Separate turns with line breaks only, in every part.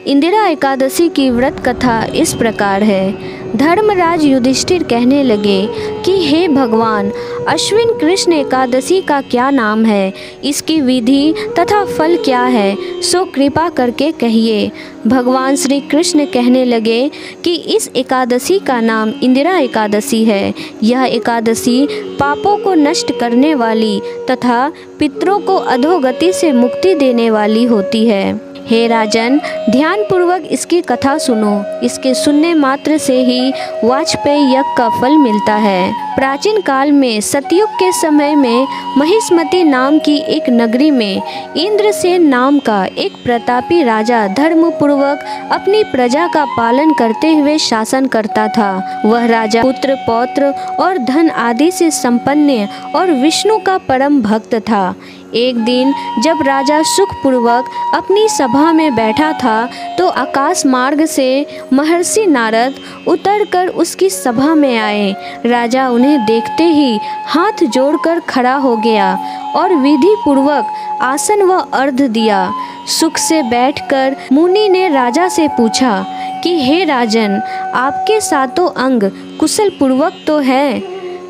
इंदिरा एकादशी की व्रत कथा इस प्रकार है। धर्मराज युधिष्ठिर कहने लगे कि हे भगवान, अश्विन कृष्ण एकादशी का क्या नाम है, इसकी विधि तथा फल क्या है, सो कृपा करके कहिए। भगवान श्री कृष्ण कहने लगे कि इस एकादशी का नाम इंदिरा एकादशी है। यह एकादशी पापों को नष्ट करने वाली तथा पितरों को अधोगति से मुक्ति देने वाली होती है। हे राजन, ध्यानपूर्वक इसकी कथा सुनो। इसके सुनने मात्र से ही वाजपेयी यज्ञ का फल मिलता है। प्राचीन काल में सतयुग के समय में महिष्मती नाम की एक नगरी में इंद्रसेन नाम का एक प्रतापी राजा धर्मपूर्वक अपनी प्रजा का पालन करते हुए शासन करता था। वह राजा पुत्र पौत्र और धन आदि से संपन्न और विष्णु का परम भक्त था। एक दिन जब राजा सुखपूर्वक अपनी सभा में बैठा था तो आकाश मार्ग से महर्षि नारद उतरकर उसकी सभा में आए। राजा उन्हें देखते ही हाथ जोड़कर खड़ा हो गया और विधि पूर्वक आसन व अर्घ्य दिया। सुख से बैठकर मुनि ने राजा से पूछा कि हे राजन, आपके सातों अंग कुशल पूर्वक तो है,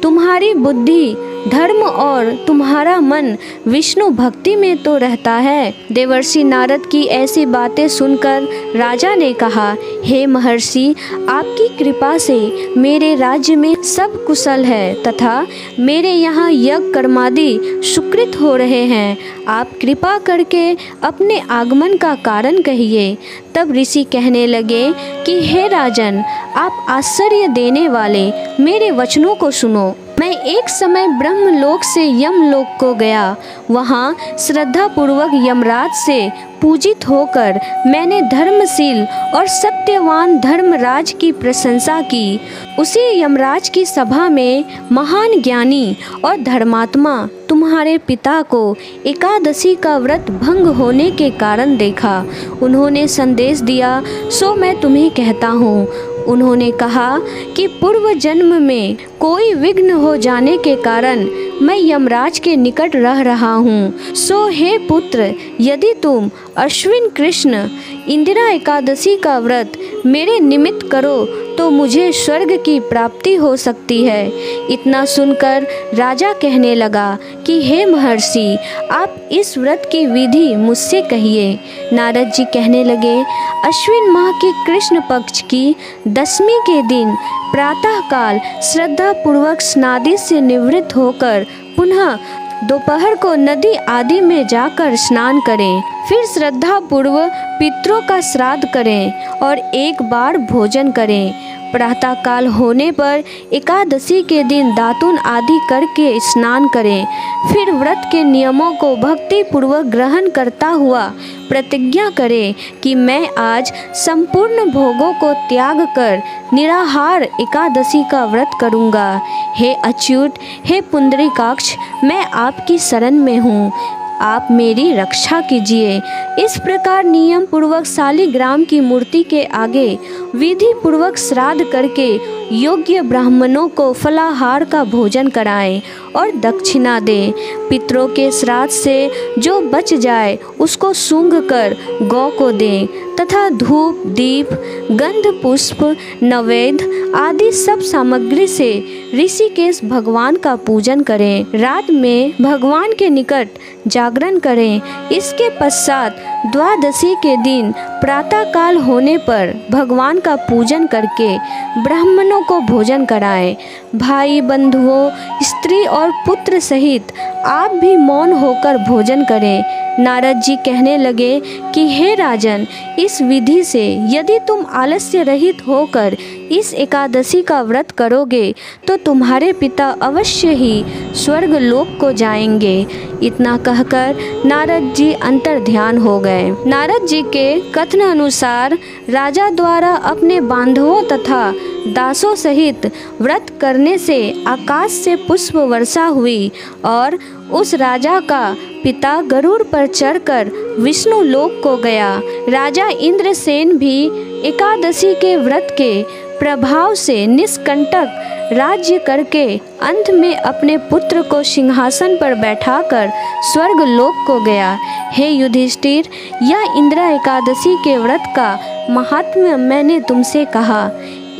तुम्हारी बुद्धि धर्म और तुम्हारा मन विष्णु भक्ति में तो रहता है। देवर्षि नारद की ऐसी बातें सुनकर राजा ने कहा, हे महर्षि, आपकी कृपा से मेरे राज्य में सब कुशल है तथा मेरे यहाँ यज्ञ कर्मादि सुकृत हो रहे हैं। आप कृपा करके अपने आगमन का कारण कहिए। तब ऋषि कहने लगे कि हे राजन, आप आश्चर्य देने वाले मेरे वचनों को सुनो। मैं एक समय ब्रह्मलोक से यमलोक को गया। वहाँ श्रद्धा पूर्वक यमराज से पूजित होकर मैंने धर्मशील और सत्यवान धर्मराज की प्रशंसा की। उसी यमराज की सभा में महान ज्ञानी और धर्मात्मा तुम्हारे पिता को एकादशी का व्रत भंग होने के कारण देखा। उन्होंने संदेश दिया, सो मैं तुम्हें कहता हूँ। उन्होंने कहा कि पूर्व जन्म में कोई विघ्न हो जाने के कारण मैं यमराज के निकट रह रहा हूँ। सो हे पुत्र, यदि तुम अश्विन कृष्ण इंदिरा एकादशी का व्रत मेरे निमित्त करो तो मुझे स्वर्ग की प्राप्ति हो सकती है। इतना सुनकर राजा कहने लगा कि हे महर्षि, आप इस व्रत की विधि मुझसे कहिए। नारद जी कहने लगे, अश्विन माह के कृष्ण पक्ष की दशमी के दिन प्रातःकाल श्रद्धा पूर्वक स्नादि से निवृत्त होकर पुनः दोपहर को नदी आदि में जाकर स्नान करें। फिर श्रद्धा पूर्वक पितरों का श्राद्ध करें और एक बार भोजन करें। प्रातःकाल होने पर एकादशी के दिन दातुन आदि करके स्नान करें। फिर व्रत के नियमों को भक्ति पूर्वक ग्रहण करता हुआ प्रतिज्ञा करें कि मैं आज संपूर्ण भोगों को त्याग कर निराहार एकादशी का व्रत करूँगा। हे अच्युत, हे पुंडरीकाक्ष, मैं आपकी शरण में हूँ, आप मेरी रक्षा कीजिए। इस प्रकार नियम पूर्वक शालिग्राम की मूर्ति के आगे विधि पूर्वक श्राद्ध करके योग्य ब्राह्मणों को फलाहार का भोजन कराएं और दक्षिणा दें। पितरों के श्राद्ध से जो बच जाए उसको सूंघ कर गौ को दें तथा धूप दीप गंध पुष्प नैवेद्य आदि सब सामग्री से ऋषिकेश भगवान का पूजन करें। रात में भगवान के निकट जागरण करें। इसके पश्चात द्वादशी के दिन प्रातःकाल होने पर भगवान का पूजन करके ब्राह्मणों को भोजन कराएं। भाई बंधुओं स्त्री और पुत्र सहित आप भी मौन होकर भोजन करें। नारद जी कहने लगे कि हे राजन, इस विधि से यदि तुम आलस्य रहित होकर इस एकादशी का व्रत करोगे तो तुम्हारे पिता अवश्य ही स्वर्ग लोक को जाएंगे। इतना कहकर नारद जी अंतर ध्यान हो गए। नारद जी के कथन अनुसार राजा द्वारा अपने बांधवों तथा दासों सहित व्रत करने से आकाश से पुष्प वर्षा हुई और उस राजा का पिता गरुड़ पर चढ़कर विष्णु लोक को गया। राजा इंद्रसेन भी एकादशी के व्रत के प्रभाव से निष्कंटक राज्य करके अंत में अपने पुत्र को सिंहासन पर बैठाकर स्वर्ग लोक को गया। हे युधिष्ठिर, यह इंदिरा एकादशी के व्रत का महात्म्य मैंने तुमसे कहा।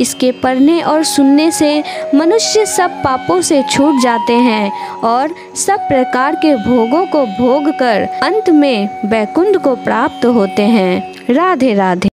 इसके पढ़ने और सुनने से मनुष्य सब पापों से छूट जाते हैं और सब प्रकार के भोगों को भोग कर अंत में वैकुंठ को प्राप्त होते हैं। राधे राधे।